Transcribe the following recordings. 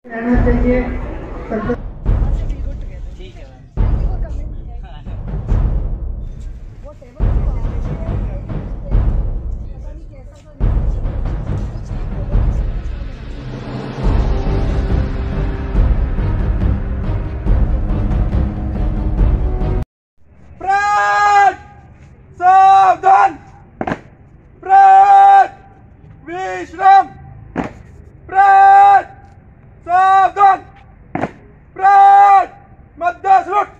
रहना चाहिए। सावधान, ब्रेक, विश्राम, ब्रेक, सावधान, ब्रेक, मध्य स्रुट।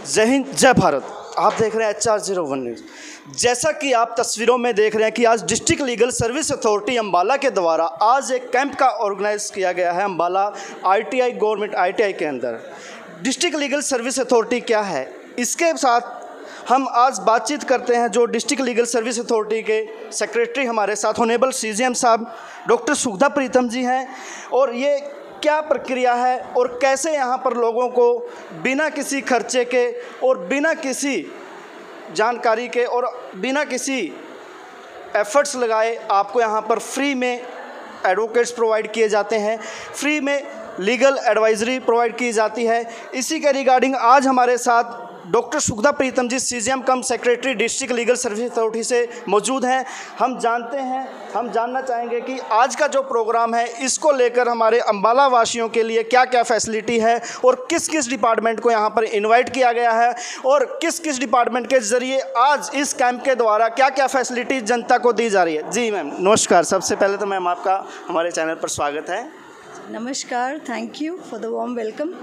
जय हिंद, जय भारत। आप देख रहे हैं HR01 न्यूज़। जैसा कि आप तस्वीरों में देख रहे हैं कि आज district legal service authority Ambala के द्वारा आज एक कैंप का ऑर्गेनाइज किया गया है अम्बाला ITI गवर्नमेंट ITI के अंदर। डिस्ट्रिक्ट लीगल सर्विस अथॉरिटी क्या है, इसके साथ हम आज बातचीत करते हैं। जो डिस्ट्रिक्ट लीगल सर्विस अथॉरिटी के सेक्रेटरी हमारे साथ ऑनरेबल CGM साहब डॉक्टर सुखदा प्रीतम जी हैं, और ये क्या प्रक्रिया है और कैसे यहाँ पर लोगों को बिना किसी खर्चे के और बिना किसी जानकारी के और बिना किसी एफर्ट्स लगाए आपको यहाँ पर फ्री में एडवोकेट्स प्रोवाइड किए जाते हैं, फ्री में लीगल एडवाइजरी प्रोवाइड की जाती है। इसी के रिगार्डिंग आज हमारे साथ doctor Sukhda Pritam ji CGM cum secretary district legal service authority से मौजूद हैं। हम जानना चाहेंगे कि आज का जो प्रोग्राम है इसको लेकर हमारे अम्बाला वासियों के लिए क्या क्या फैसिलिटी है और किस किस डिपार्टमेंट को यहाँ पर इनवाइट किया गया है और किस किस डिपार्टमेंट के ज़रिए आज इस कैंप के द्वारा क्या क्या फैसिलिटी जनता को दी जा रही है। जी मैम नमस्कार। सबसे पहले तो मैम आपका हमारे चैनल पर स्वागत है। नमस्कार, thank you for the warm welcome.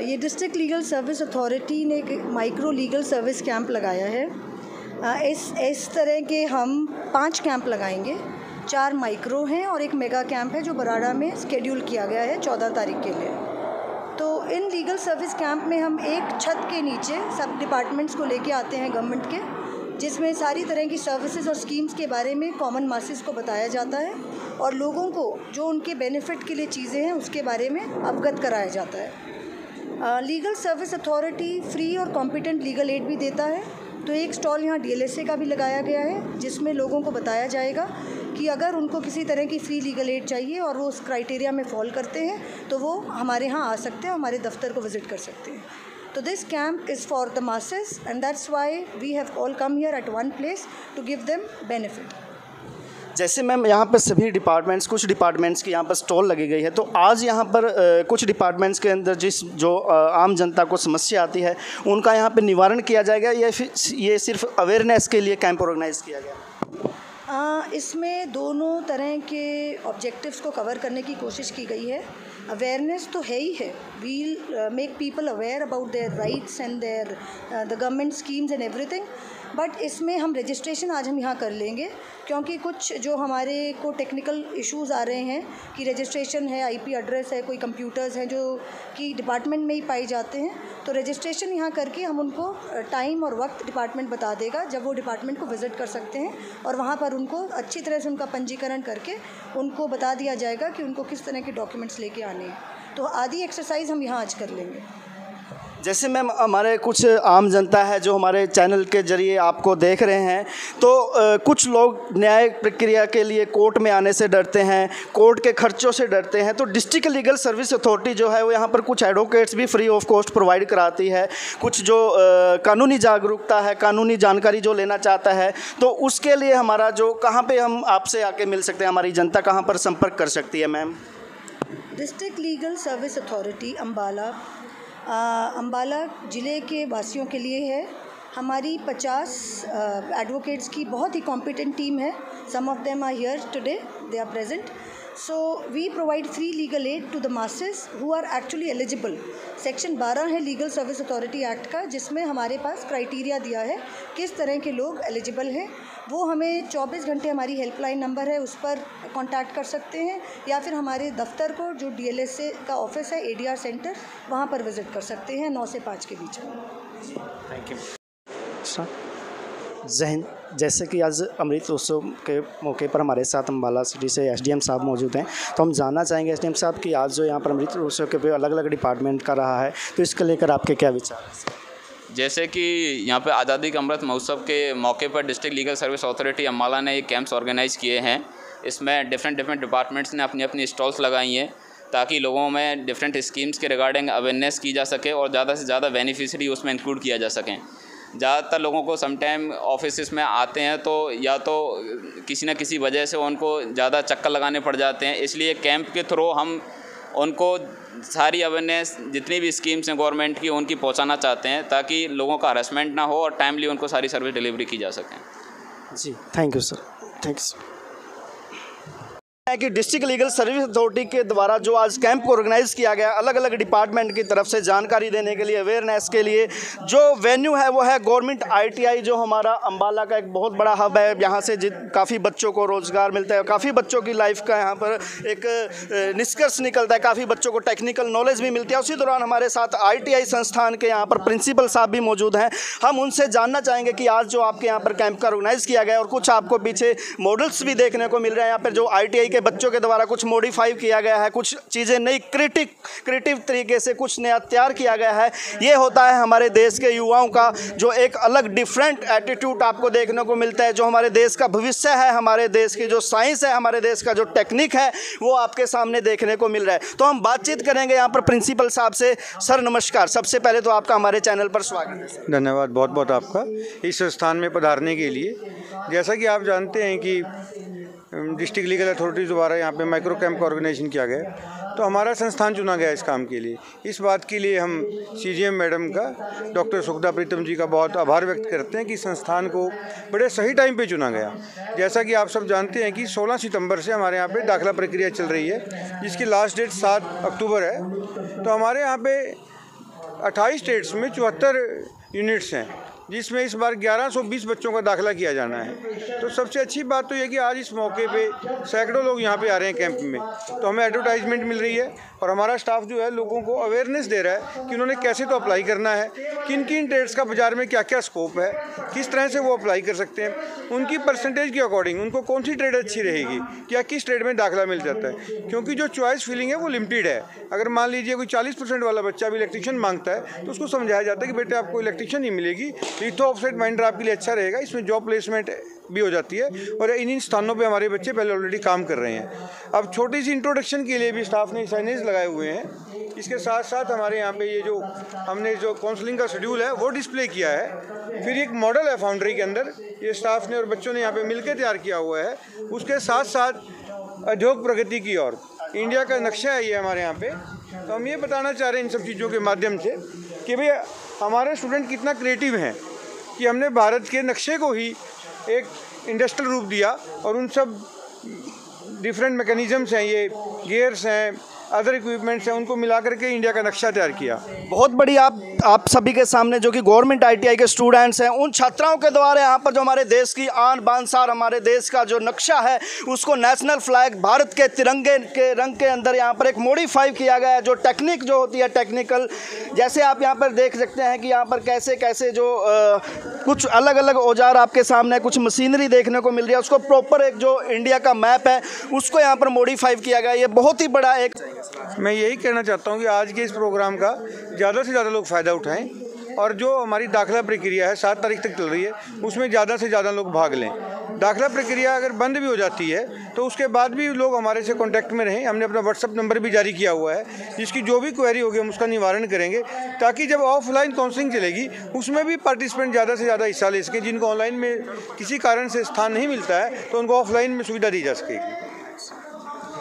ये डिस्ट्रिक्ट लीगल सर्विस अथॉरिटी ने एक माइक्रो लीगल सर्विस कैंप लगाया है। इस तरह के हम 5 कैंप लगाएंगे। 4 माइक्रो हैं और एक मेगा कैंप है जो बराड़ा में स्केड्यूल किया गया है 14 तारीख के लिए। तो इन लीगल सर्विस कैंप में हम एक छत के नीचे सब डिपार्टमेंट्स को लेके आते हैं गवर्नमेंट के, जिसमें सारी तरह की सर्विसेज और स्कीम्स के बारे में कॉमन मासेस को बताया जाता है और लोगों को जो उनके बेनिफिट के लिए चीज़ें हैं उसके बारे में अवगत कराया जाता है। लीगल सर्विस अथॉरिटी फ्री और कॉम्पिटेंट लीगल एड भी देता है। तो एक स्टॉल यहाँ DLSA का भी लगाया गया है जिसमें लोगों को बताया जाएगा कि अगर उनको किसी तरह की फ्री लीगल एड चाहिए और वो उस क्राइटेरिया में फॉल करते हैं तो वो हमारे यहाँ आ सकते हैं, हमारे दफ्तर को विज़िट कर सकते हैं। तो this camp is for the masses and that's why we have all come here at one place to give them benefit. जैसे मैम यहाँ पर सभी डिपार्टमेंट्स, कुछ डिपार्टमेंट्स की यहाँ पर स्टॉल लगी गई है, तो आज यहाँ पर कुछ डिपार्टमेंट्स के अंदर जो आम जनता को समस्या आती है उनका यहाँ पर निवारण किया जाएगा या फिर ये सिर्फ अवेयरनेस के लिए कैंप ऑर्गेनाइज किया गया? इसमें दोनों तरह के ऑब्जेक्टिव्स को कवर करने की कोशिश की गई है। अवेयरनेस तो है ही है, we'll make people aware about their rights and their the government schemes and everything. But इसमें हम रजिस्ट्रेशन आज हम यहाँ कर लेंगे, क्योंकि कुछ जो हमारे को टेक्निकल इश्यूज़ आ रहे हैं कि रजिस्ट्रेशन है, आईपी एड्रेस है, कोई कंप्यूटर्स हैं जो कि डिपार्टमेंट में ही पाए जाते हैं, तो रजिस्ट्रेशन यहाँ करके हम उनको टाइम और वक्त डिपार्टमेंट बता देगा जब वो डिपार्टमेंट को विज़िट कर सकते हैं, और वहाँ पर उनको अच्छी तरह से उनका पंजीकरण करके उनको बता दिया जाएगा कि उनको किस तरह के डॉक्यूमेंट्स लेके आने हैं। तो आधी एक्सरसाइज हम यहाँ आज कर लेंगे। जैसे मैम हमारे कुछ आम जनता है जो हमारे चैनल के ज़रिए आपको देख रहे हैं, तो कुछ लोग न्याय प्रक्रिया के लिए कोर्ट में आने से डरते हैं, कोर्ट के खर्चों से डरते हैं, तो डिस्ट्रिक्ट लीगल सर्विस अथॉरिटी जो है वो यहाँ पर कुछ एडवोकेट्स भी फ्री ऑफ कॉस्ट प्रोवाइड कराती है। कुछ जो कानूनी जागरूकता है, कानूनी जानकारी जो लेना चाहता है, तो उसके लिए हमारा जो कहाँ पर हम आपसे आके मिल सकते हैं, हमारी जनता कहाँ पर संपर्क कर सकती है ma'am? District legal service authority Ambala ज़िले के वासियों के लिए है। हमारी 50 एडवोकेट्स की बहुत ही कॉम्पिटेंट टीम है। Some of them are here today, they are present. So we provide free legal aid to the masses who are actually eligible. Section 12 है लीगल सर्विस अथॉरिटी एक्ट का, जिसमें हमारे पास क्राइटेरिया दिया है किस तरह के लोग एलिजिबल हैं। वो हमें 24 घंटे हमारी हेल्पलाइन नंबर है, उस पर कांटेक्ट कर सकते हैं, या फिर हमारे दफ्तर को जो DLSA का ऑफिस है, ADR सेंटर, वहाँ पर विज़िट कर सकते हैं 9 से 5 के बीच में। Thank you. जय, जैसे कि आज अमृत उत्सव के मौके पर हमारे साथ अम्बाला सिटी से SDM साहब मौजूद हैं, तो हम जानना चाहेंगे SDM साहब कि आज जो यहाँ पर अमृत उत्सव के पे अलग अलग डिपार्टमेंट का रहा है, तो इसको लेकर आपके क्या विचार हैं? जैसे कि यहाँ पे आज़ादी का अमृत महोत्सव के मौके पर district legal service authority Ambala ने ये कैंप्स ऑर्गेनाइज़ किए हैं। इसमें डिफरेंट डिपार्टमेंट्स ने अपनी अपनी स्टॉल्स लगाई हैं ताकि लोगों में डिफरेंट स्कीम्स के रिगार्डिंग अवेयरनेस की जा सके और ज़्यादा से ज़्यादा बेनिफिशरी उसमें इंक्लूड किया जा सकें। ज़्यादातर लोगों को समटाइम ऑफिस में आते हैं तो या तो किसी न किसी वजह से उनको ज़्यादा चक्कर लगाने पड़ जाते हैं, इसलिए कैंप के थ्रू हम उनको सारी अवेयरनेस जितनी भी स्कीम्स हैं गवर्नमेंट की उनकी पहुंचाना चाहते हैं ताकि लोगों का हरासमेंट ना हो और टाइमली उनको सारी सर्विस डिलीवरी की जा सके। जी थैंक यू सर, थैंक्स। कि डिस्ट्रिक्ट लीगल सर्विस अथॉरिटी के द्वारा जो आज कैंप को ऑर्गेनाइज किया गया अलग अलग डिपार्टमेंट की तरफ से जानकारी देने के लिए, अवेयरनेस के लिए, जो वेन्यू है वो है गवर्नमेंट ITI, जो हमारा अम्बाला का एक बहुत बड़ा हब है। यहाँ से काफ़ी बच्चों को रोज़गार मिलता है, काफ़ी बच्चों की लाइफ का यहाँ पर एक निष्कर्ष निकलता है, काफ़ी बच्चों को टेक्निकल नॉलेज भी मिलती है। उसी दौरान हमारे साथ ITI संस्थान के यहाँ पर प्रिंसिपल साहब भी मौजूद हैं। हम उनसे जानना चाहेंगे कि आज जो आपके यहाँ पर कैंप का ऑर्गेनाइज किया गया और कुछ आपको पीछे मॉडल्स भी देखने को मिल रहे हैं, यहाँ पर जो ITI के बच्चों के द्वारा कुछ मॉडिफाई किया गया है, कुछ चीज़ें नई क्रिएटिव तरीके से कुछ नया तैयार किया गया है। ये होता है हमारे देश के युवाओं का जो एक अलग डिफरेंट एटीट्यूड आपको देखने को मिलता है। जो हमारे देश का भविष्य है, हमारे देश की जो साइंस है, हमारे देश का जो टेक्निक है, वो आपके सामने देखने को मिल रहा है। तो हम बातचीत करेंगे यहाँ पर प्रिंसिपल साहब से। सर नमस्कार, सबसे पहले तो आपका हमारे चैनल पर स्वागत है। धन्यवाद बहुत बहुत आपका इस स्थान में पधारने के लिए। जैसा कि आप जानते हैं कि डिस्ट्रिक्ट लीगल अथॉरिटी द्वारा यहाँ पे माइक्रो कैंप का ऑर्गेनाइजेशन किया गया, तो हमारा संस्थान चुना गया इस काम के लिए। इस बात के लिए हम CGM मैडम का, डॉक्टर सुखदा प्रीतम जी का बहुत आभार व्यक्त करते हैं कि संस्थान को बड़े सही टाइम पे चुना गया। जैसा कि आप सब जानते हैं कि 16 सितंबर से हमारे यहाँ पे दाखिला प्रक्रिया चल रही है, जिसकी लास्ट डेट 7 अक्टूबर है। तो हमारे यहाँ पे 28 स्टेट्स में 74 यूनिट्स हैं, जिसमें इस बार 1120 बच्चों का दाखिला किया जाना है। तो सबसे अच्छी बात तो ये कि आज इस मौके पे सैकड़ों लोग यहाँ पे आ रहे हैं कैंप में, तो हमें एडवर्टाइजमेंट मिल रही है और हमारा स्टाफ जो है लोगों को अवेयरनेस दे रहा है कि उन्होंने कैसे तो अप्लाई करना है, किन किन ट्रेड्स का बाज़ार में क्या क्या स्कोप है, किस तरह से वो अप्लाई कर सकते हैं, उनकी परसेंटेज के अकॉर्डिंग उनको कौन सी ट्रेड अच्छी रहेगी, क्या किस ट्रेड में दाखिला मिल जाता है। क्योंकि जो चॉइस फिलिंग है वो लिमिटेड है। अगर मान लीजिए कोई 40% वाला बच्चा भी इलेक्ट्रिशियन मांगता है तो उसको समझाया जाता है कि बेटे आपको इलेक्ट्रिशियन ही मिलेगी, लिथो ऑफसेट माइंडर आपके लिए अच्छा रहेगा, इसमें जॉब प्लेसमेंट भी हो जाती है और इन स्थानों पे हमारे बच्चे पहले ऑलरेडी काम कर रहे हैं। अब छोटी सी इंट्रोडक्शन के लिए भी स्टाफ ने साइनेज लगाए हुए हैं। इसके साथ साथ हमारे यहाँ पे ये जो हमने जो काउंसलिंग का शेड्यूल है वो डिस्प्ले किया है। फिर एक मॉडल है फाउंड्री के अंदर, ये स्टाफ ने और बच्चों ने यहाँ पे मिलकर तैयार किया हुआ है। उसके साथ साथ उद्योग प्रगति की ओर इंडिया का नक्शा है ये हमारे यहाँ पे। तो हम ये बताना चाह रहे हैं इन सब चीज़ों के माध्यम से कि भाई हमारे स्टूडेंट कितना क्रिएटिव हैं कि हमने भारत के नक्शे को ही एक इंडस्ट्रियल रूप दिया और उन सब डिफरेंट मैकेनिज़म्स हैं, ये गियर्स हैं, अदर इक्विपमेंट्स हैं, उनको मिला करके इंडिया का नक्शा तैयार किया। बहुत बड़ी आप आप सभी के सामने जो कि गवर्नमेंट ITI के स्टूडेंट्स हैं, उन छात्राओं के द्वारा यहाँ पर जो हमारे देश की आन बान शान, हमारे देश का जो नक्शा है उसको नेशनल फ्लैग भारत के तिरंगे के रंग के अंदर यहाँ पर एक मॉडिफाई किया गया है। जो टेक्निक जो होती है टेक्निकल, जैसे आप यहाँ पर देख सकते हैं कि यहाँ पर कैसे कैसे जो कुछ अलग अलग औजार आपके सामने, कुछ मशीनरी देखने को मिल रही है, उसको प्रॉपर एक जो इंडिया का मैप है उसको यहाँ पर मॉडिफाई किया गया है। ये बहुत ही बड़ा एक, मैं यही कहना चाहता हूँ कि आज के इस प्रोग्राम का ज़्यादा से ज़्यादा लोग फ़ायदा उठाएं और जो हमारी दाखिला प्रक्रिया है 7 तारीख तक चल रही है, उसमें ज़्यादा से ज़्यादा लोग भाग लें। दाखिला प्रक्रिया अगर बंद भी हो जाती है तो उसके बाद भी लोग हमारे से कांटेक्ट में रहें। हमने अपना व्हाट्सअप नंबर भी जारी किया हुआ है, जिसकी जो भी क्वेरी होगी हम उसका निवारण करेंगे, ताकि जब ऑफलाइन काउंसलिंग चलेगी उसमें भी पार्टिसिपेंट ज़्यादा से ज़्यादा हिस्सा ले सकें। जिनको ऑनलाइन में किसी कारण से स्थान नहीं मिलता है तो उनको ऑफलाइन में सुविधा दी जा सकेगी।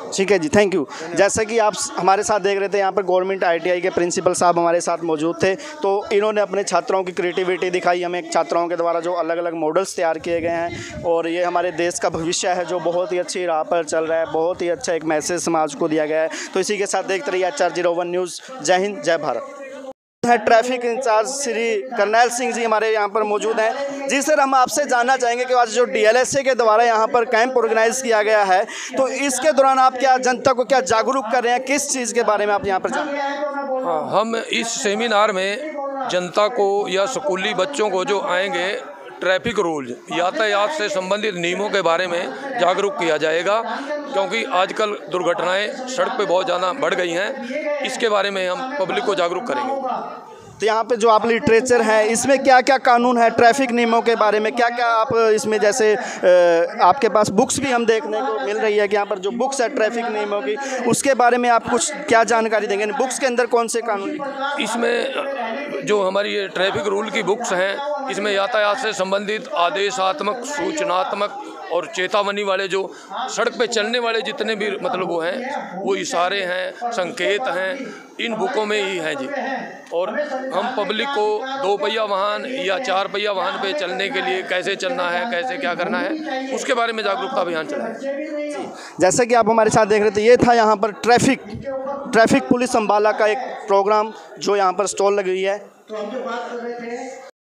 ठीक है जी, थैंक यू। जैसे कि आप हमारे साथ देख रहे थे, यहाँ पर गवर्नमेंट ITI के प्रिंसिपल साहब हमारे साथ मौजूद थे, तो इन्होंने अपने छात्रों की क्रिएटिविटी दिखाई हमें, छात्रों के द्वारा जो अलग अलग मॉडल्स तैयार किए गए हैं, और ये हमारे देश का भविष्य है जो बहुत ही अच्छी राह पर चल रहा है। बहुत ही अच्छा एक मैसेज समाज को दिया गया है। तो इसी के साथ देखते रहिए HR01 न्यूज़। जय हिंद, जय भारत। है ट्रैफिक इंचार्ज श्री करनैल सिंह जी हमारे यहाँ पर मौजूद हैं। जी सर, हम आपसे जानना चाहेंगे कि आज जो DLSA के द्वारा यहाँ पर कैंप ऑर्गेनाइज किया गया है, तो इसके दौरान आप क्या जनता को क्या जागरूक कर रहे हैं, किस चीज़ के बारे में आप यहाँ पर जान रहे हैं? हाँ, हम इस सेमिनार में जनता को या स्कूली बच्चों को जो आएंगे ट्रैफिक रूल, यातायात से संबंधित नियमों के बारे में जागरूक किया जाएगा, क्योंकि आजकल दुर्घटनाएं सड़क पे बहुत ज़्यादा बढ़ गई हैं। इसके बारे में हम पब्लिक को जागरूक करेंगे। तो यहाँ पे जो आप लिटरेचर है, इसमें क्या क्या कानून है ट्रैफिक नियमों के बारे में, क्या क्या आप इसमें, जैसे आपके पास बुक्स भी हम देखने को मिल रही है कि यहाँ पर जो बुक्स है ट्रैफिक नियमों की, उसके बारे में आप कुछ क्या जानकारी देंगे? बुक्स के अंदर कौन से कानून? इसमें जो हमारी ये ट्रैफिक रूल की बुक्स हैं, इसमें यातायात से संबंधित आदेशात्मक, सूचनात्मक और चेतावनी वाले जो सड़क पे चलने वाले जितने भी मतलब वो हैं, वो इशारे हैं, संकेत हैं, इन बुकों में ही हैं जी। और हम पब्लिक को 2 पहिया वाहन या 4 पहिया वाहन पे चलने के लिए कैसे चलना है, कैसे क्या करना है, उसके बारे में जागरूकता अभियान चलाएं। जैसे कि आप हमारे साथ देख रहे थे, ये था यहाँ पर ट्रैफिक पुलिस अम्बाला का एक प्रोग्राम जो यहाँ पर स्टॉल लगी हुई है।